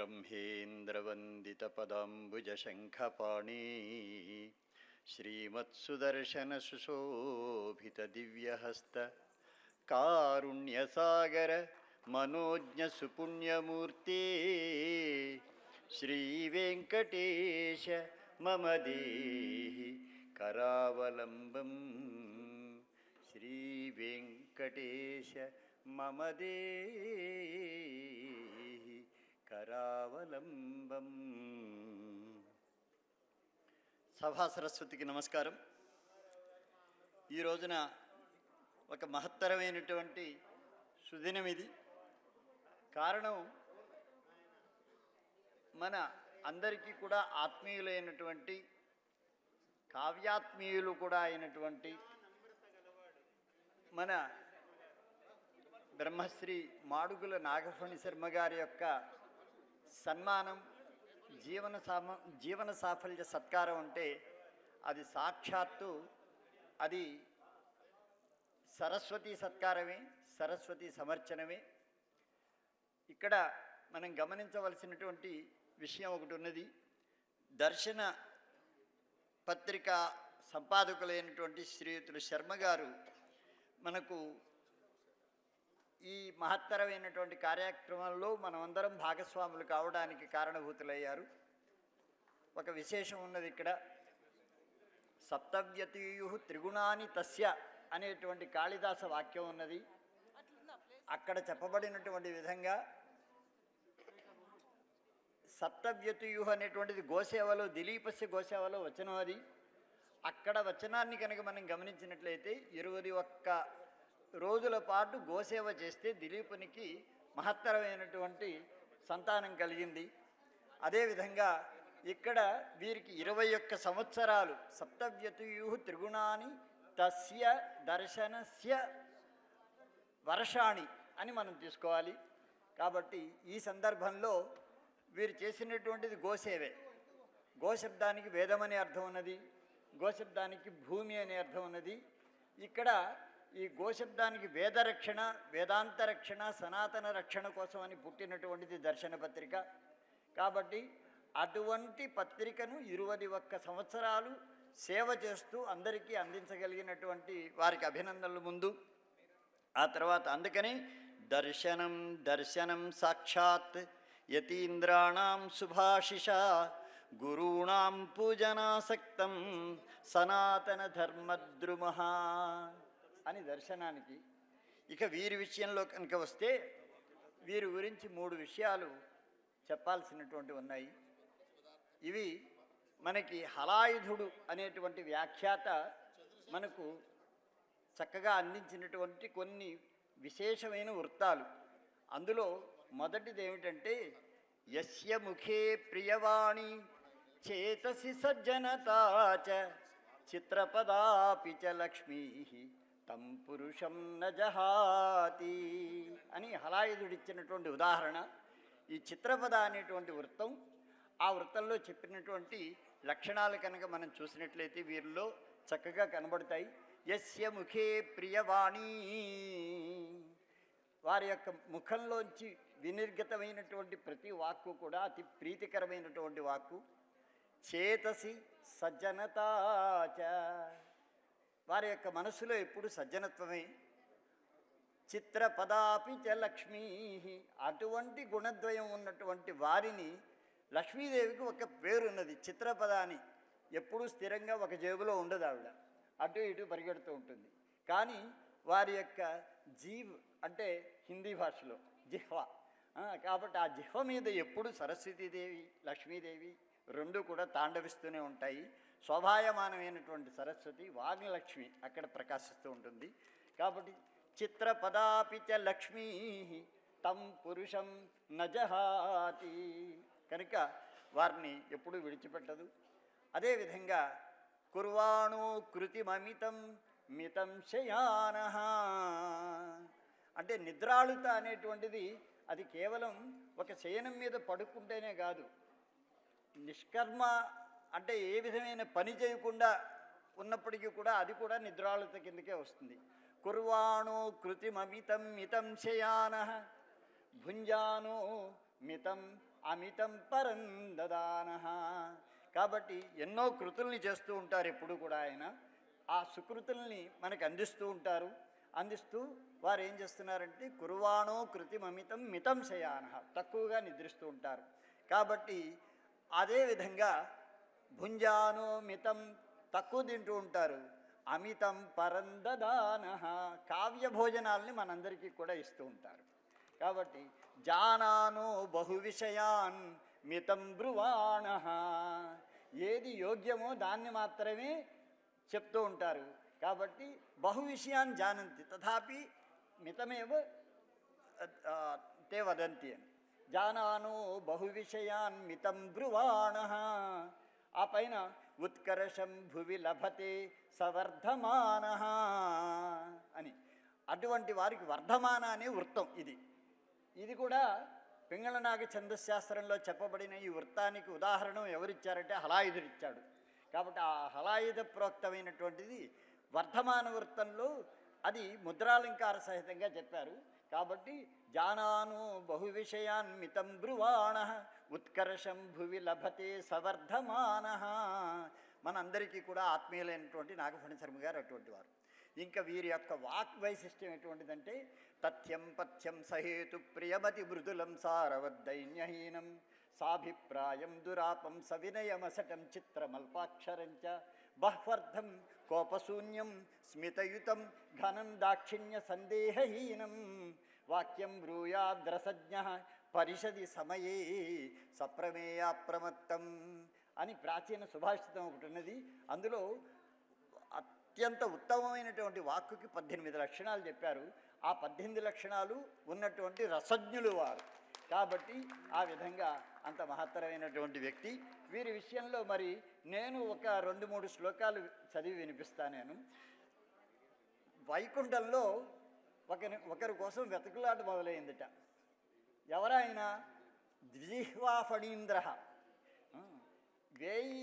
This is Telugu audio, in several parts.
ब्रह्मेन्द्रवन्दितपदाम्बुजशङ्खपाणी श्रीमत्सुदर्शनसुशोभितदिव्यहस्त कारुण्यसागर मनोज्ञसुपुण्यमूर्ते श्रीवेङ्कटेश मम देहि करावलम्बं श्रीवेङ्कटेश मम देहि करावलम्बం. సభా సరస్వతికి నమస్కారం. ఈ రోజున ఒక మహత్తరమైనటువంటి సుదినం ఇది. కారణం, మన అందరికీ కూడా ఆత్మీయులైనటువంటి, కావ్యాత్మీయులు కూడా అయినటువంటి మన బ్రహ్మశ్రీ మాడుగుల నాగఫణి శర్మ గారి యొక్క సన్మానం, జీవన సాఫల్య సత్కారం అంటే అది సాక్షాత్తు అది సరస్వతి సత్కారమే, సరస్వతి సమర్చనమే. ఇక్కడ మనం గమనించవలసినటువంటి విషయం ఒకటి ఉన్నది. దర్శన పత్రిక సంపాదకులైనటువంటి శ్రీయుతులు శర్మ గారు మనకు ఈ మహత్తరమైనటువంటి కార్యక్రమంలో మనమందరం భాగస్వాములు కావడానికి కారణభూతులయ్యారు. ఒక విశేషం ఉన్నది ఇక్కడ. సప్తవ్యతీయు త్రిగుణాని తస్య అనేటువంటి కాళిదాస వాక్యం ఉన్నది. అక్కడ చెప్పబడినటువంటి విధంగా సప్తవ్యతీయు అనేటువంటిది గోసేవలో, దిలీపస్య గోసేవలో వచనం అది. అక్కడ వచనాన్ని కనుక మనం గమనించినట్లయితే 21 రోజుల పాటు గోసేవ చేస్తే దిలీపునికి మహత్తరమైనటువంటి సంతానం కలిగింది. అదేవిధంగా ఇక్కడ వీరికి 21 సంవత్సరాలు. సప్తవ్యతీయు త్రిగుణాని తస్య దర్శనస్య వర్షాణి అని మనం తీసుకోవాలి. కాబట్టి ఈ సందర్భంలో వీరు చేసినటువంటిది గోసేవే. గోశబ్దానికి వేదం అనే అర్థం ఉన్నది, గోశబ్దానికి భూమి అనే అర్థం ఉన్నది. ఇక్కడ ఈ గోశబ్దానికి వేదరక్షణ, వేదాంత రక్షణ, సనాతన రక్షణ కోసం అని పుట్టినటువంటిది దర్శన పత్రిక. కాబట్టి అటువంటి పత్రికను 21 సంవత్సరాలు సేవ చేస్తూ అందరికీ అందించగలిగినటువంటి వారికి అభినందనలు ముందు. ఆ తర్వాత అందుకని దర్శనం దర్శనం సాక్షాత్ యతీంద్రాణం సుభాషిష గురూణాం పూజనాసక్తం సనాతన ధర్మద్రుమః అని దర్శనానికి. ఇక వీరి విషయంలో కనుక వస్తే వీరి గురించి 3 విషయాలు చెప్పాల్సినటువంటి ఉన్నాయి. ఇవి మనకి హలాయుధుడు అనేటువంటి వ్యాఖ్యాత మనకు చక్కగా అందించినటువంటి కొన్ని విశేషమైన వృత్తాలు. అందులో మొదటిది ఏమిటంటే, యస్య ముఖే ప్రియవాణి చేతసి సజ్జనతాచ చిత్రపదాపి చ లక్ష్మీ తం పురుషం న జహాతి అని హలాయుధుడిచ్చినటువంటి ఉదాహరణ. ఈ చిత్రపద అనేటువంటి వృత్తం, ఆ వృత్తంలో చెప్పినటువంటి లక్షణాలు కనుక మనం చూసినట్లయితే వీరిలో చక్కగా కనబడతాయి. యస్య ముఖే ప్రియవాణి, వారి యొక్క ముఖంలోంచి వినిర్గతమైనటువంటి ప్రతి వాక్కు కూడా అతి ప్రీతికరమైనటువంటి వాక్కు. చేతసి సజ్జనతాచ, వారి యొక్క మనసులో ఎప్పుడు సజ్జనత్వమే. చిత్రపదాపి చ లక్ష్మీ, అటువంటి గుణద్వయం ఉన్నటువంటి వారిని, లక్ష్మీదేవికి ఒక పేరున్నది చిత్రపద అని. ఎప్పుడూ స్థిరంగా ఒక జేబులో ఉండదు ఆవిడ, అటు ఇటు పరిగెడుతూ ఉంటుంది. కానీ వారి యొక్క జీవ్ అంటే హిందీ భాషలో జిహ్వ, కాబట్టి ఆ జిహ్వ మీద ఎప్పుడు సరస్వతీదేవి, లక్ష్మీదేవి రెండు కూడా తాండవిస్తూనే ఉంటాయి. శోభాయమానమైనటువంటి సరస్వతి వాగ్లక్ష్మి అక్కడ ప్రకాశిస్తూ ఉంటుంది. కాబట్టి చిత్రపదాపి చ లక్ష్మీ తం పురుషం నజహాతి, కనుక వారిని ఎప్పుడూ విడిచిపెట్టదు. అదేవిధంగా కుర్వాణో కృతిమమితం మితం శయాన, అంటే నిద్రాళుత అనేటువంటిది అది కేవలం ఒక శయనం మీద పడుకుంటేనే కాదు, నిష్కర్మ అంటే ఏ విధమైన పని చేయకుండా ఉన్నప్పటికీ కూడా అది కూడా నిద్రాళుత కిందకే వస్తుంది. కుర్వాణో కృతిమమితం మితం శయాన భుంజానో మితం అమితం పరం దదానః. కాబట్టి ఎన్నో కృతుల్ని చేస్తూ ఉంటారు ఎప్పుడు కూడా ఆయన. ఆ సుకృతుల్ని మనకు అందిస్తూ ఉంటారు. అందిస్తూ వారు ఏం చేస్తున్నారంటే కుర్వాణో కృతిమమితం మితం శయాన, తక్కువగా నిద్రిస్తూ ఉంటారు. కాబట్టి అదేవిధంగా భుంజానో మితం, తక్కువ తింటూ ఉంటారు. అమితం పరందదానః, కావ్య భోజనాల్ని మనందరికీ కూడా ఇస్తూ ఉంటారు. కాబట్టి జానానో బహు విషయాన్ మితం బ్రువాణః, ఏది యోగ్యమో దాన్ని మాత్రమే చెప్తూ ఉంటారు. కాబట్టి బహు విషయాన్ జానంతి తథాపి మితమేవ తే వదంతి అని. జానానో బహు విషయాన్ మితం బ్రువాణః. ఆ పైన ఉత్కర్షం భువి లభతే సవర్ధమానః అని. అటువంటి వారికి వర్ధమాన అనే వృత్తం ఇది. ఇది కూడా పింగళనాగ ఛందశాస్త్రంలో చెప్పబడిన ఈ వృత్తానికి ఉదాహరణ ఎవరిచ్చారంటే హలాయుధుడు ఇచ్చాడు. కాబట్టి ఆ హలాయుధ ప్రోక్తమైనటువంటిది వర్ధమాన వృత్తంలో అది ముద్రాలంకార సహితంగా చెప్పారు. కాబట్టి జానాను బహు విషయాన్ మితం బ్రువాణః ఉత్కర్షం భువి లభతే సవర్ధమానః. మనందరికీ కూడా ఆత్మీయులైనటువంటి నాగఫణి శర్మ గారు అటువంటి వారు. ఇంకా వీరి యొక్క వాక్ వైశిష్ట్యం ఎటువంటిదంటే తథ్యం పథ్యం సహేతు ప్రియమతి మృదులం సారవద్దైన్యహీనం సాభిప్రాయం దురాపం సవినయమసటం చిత్రమల్పాక్షరంచ బహ్వర్ధం కోపశూన్యం స్మితయుతం ఘనం దాక్షిణ్య సందేహహీనం వాక్యం బ్రూయాద్రసజ్ఞ పరిషది సమయే సప్రమేయాప్రమత్తం అని ప్రాచీన సుభాషితం ఒకటి ఉన్నది. అందులో అత్యంత ఉత్తమమైనటువంటి వాక్కుకి 18 లక్షణాలు చెప్పారు. ఆ 18 లక్షణాలు ఉన్నటువంటి రసజ్ఞులు వారు. కాబట్టి ఆ విధంగా అంత మహత్తరమైనటువంటి వ్యక్తి. వీరి విషయంలో మరి నేను ఒక 2-3 శ్లోకాలు చదివి వినిపిస్తాను. నేను వైకుంఠంలో ఒకరి కోసం వెతుకులాట మొదలైందిట. ఎవరైనా ద్విజిహ్వా ఫణీంద్ర, 1000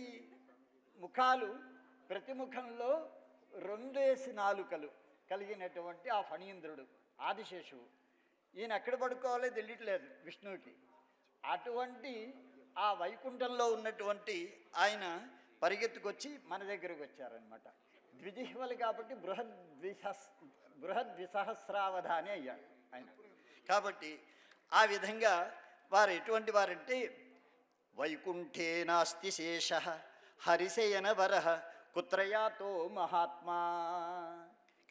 ముఖాలు, ప్రతి ముఖంలో 2 నాలుకలు కలిగినటువంటి ఆ ఫణీంద్రుడు ఆదిశేషువు. ఈయన ఎక్కడ పడుకోవాలో తెలియట్లేదు విష్ణువుకి. అటువంటి ఆ వైకుంఠంలో ఉన్నటువంటి ఆయన పరిగెత్తుకొచ్చి మన దగ్గరకు వచ్చారనమాట. ద్విజిహ్వలు కాబట్టి బృహద్విసహస్రావధాని అయ్యాడు ఆయన. కాబట్టి ఆ విధంగా వారు ఎటువంటి వారంటే వైకుంఠే నాస్తి శేషః హరిశయన వరః కుత్రయాతో మహాత్మా.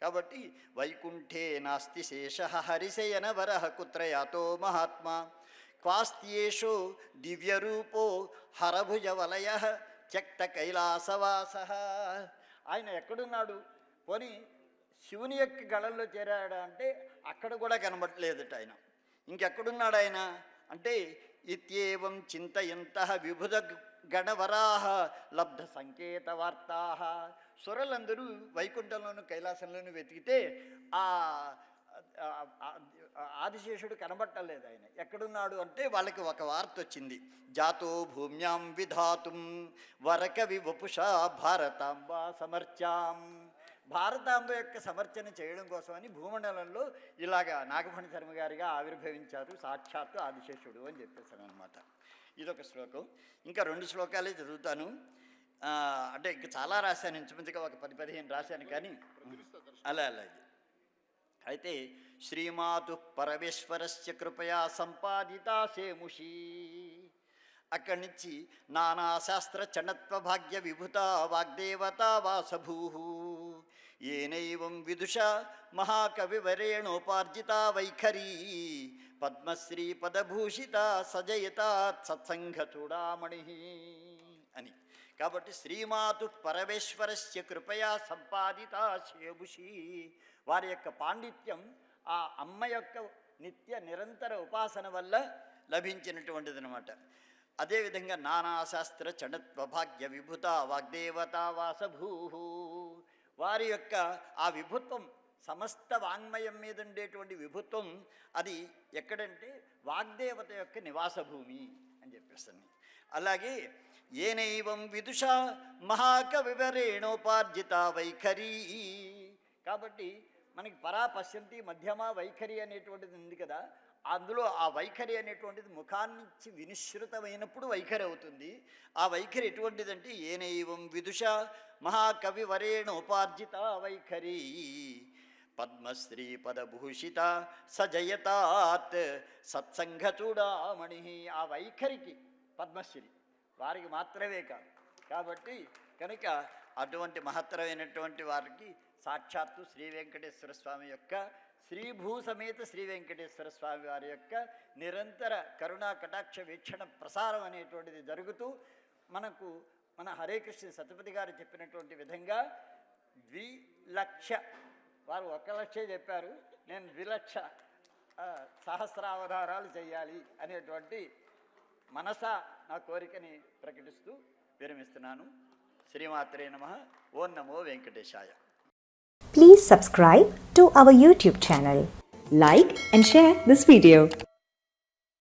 కాబట్టి వైకుంఠే నాస్తి శేషః హరిశయన వరః కుత్రయాతో మహాత్మా క్వాస్త్యేషో దివ్యరూపో హరభుజ వలయః త్యక్త కైలాసవాసః. ఆయన ఎక్కడున్నాడు? పోనీ శివుని యొక్క గళంలో చేరాడా అంటే అక్కడ కూడా కనబడలేదట ఆయన. ఇంకెక్కడున్నాడు ఆయన అంటే ఇత్యేవం చింతయంతః విబుధ గణవరాహ లబ్ధ సంకేత వార్తాహ. సురలందరూ వైకుంఠంలోను కైలాసంలోనూ వెతికితే ఆ ఆదిశేషుడు కనబట్టలేదు. ఆయన ఎక్కడున్నాడు అంటే వాళ్ళకి ఒక వార్త వచ్చింది. జాతో భూమ్యాం విధాతుం వరకవి వపుషా భారతాంబా సమర్చాం. భారతాంబ యొక్క సమర్చన చేయడం కోసమని భూమండలంలో ఇలాగా నాగఫణి శర్మ గారిగా ఆవిర్భవించారు సాక్షాత్తు ఆదిశేషుడు అని చెప్పేశాను అనమాట. ఇదొక శ్లోకం. ఇంకా 2 శ్లోకాలే చదువుతాను. అంటే ఇంకా చాలా రాశాను, ఇంచుమించుగా ఒక 10-15 రాశాను. కానీ అలాగే అయితే శ్రీమాతు పరమేశ్వరస్య కృపయా సంపాదితా సేముషీ. అక్కడి నుంచి నానాశాస్త్ర చణత్వ భాగ్య విభుత వాగ్దేవతా వాసభూ ఏనైవం విదుష మహాకవివరేణోపార్జితా వైఖరీ పద్మశ్రీ పదభూషిత సజయతాత్ సత్సంగ చూడామణి అని. కాబట్టి శ్రీమాతు పరమేశ్వరస్య కృపయా సంపాదిత శేభుషి, వారి యొక్క పాండిత్యం ఆ అమ్మ యొక్క నిత్య నిరంతర ఉపాసన వల్ల లభించినటువంటిది అనమాట. అదేవిధంగా నానాశాస్త్ర చణత్వ భాగ్య విభుత వాగ్దేవతా వాసభూ, వారి యొక్క ఆ విభుత్వం సమస్త వాంగ్మయం మీద ఉండేటువంటి విభుత్వం అది ఎక్కడంటే వాగ్దేవత యొక్క నివాస భూమి అని చెప్పేస్తాను. అలాగే ఏనైవం విదుష మహాకవివరేణోపార్జిత వైఖరీ. కాబట్టి మనకి పరా పశ్యంతి మధ్యమ వైఖరి అనేటువంటిది ఉంది కదా, అందులో ఆ వైఖరి అనేటువంటిది ముఖాన్నించి వినిశ్రుతమైనప్పుడు వైఖరి అవుతుంది. ఆ వైఖరి ఎటువంటిదంటే ఏనైవం విదుష మహాకవి వరేణోపార్జిత వైఖరి పద్మశ్రీ పదభూషిత సజయతాత్ సత్సంగ చూడామణి. ఆ వైఖరికి పద్మశ్రీ వారికి మాత్రమే కాదు. కాబట్టి కనుక అటువంటి మహత్తరమైనటువంటి వారికి సాక్షాత్తు శ్రీ వెంకటేశ్వర స్వామి యొక్క శ్రీభూ సమేత శ్రీ వెంకటేశ్వర స్వామి వారి యొక్క నిరంతర కరుణా కటాక్ష వీక్షణ ప్రసారం అనేటువంటిది జరుగుతూ మనకు మన హరే కృష్ణ సతపతి గారు చెప్పినటువంటి విధంగా 2,00,000 వారు 1,00,000 చెప్పారు, నేను 2,00,000 సహస్రావతారాలు చేయాలి అనేటువంటి మనసా నా కోరికని ప్రకటిస్తూ విరమిస్తున్నాను. శ్రీమాత్రే నమః. ఓం నమో వెంకటేశాయ. Please subscribe to our YouTube channel. Like and share this video.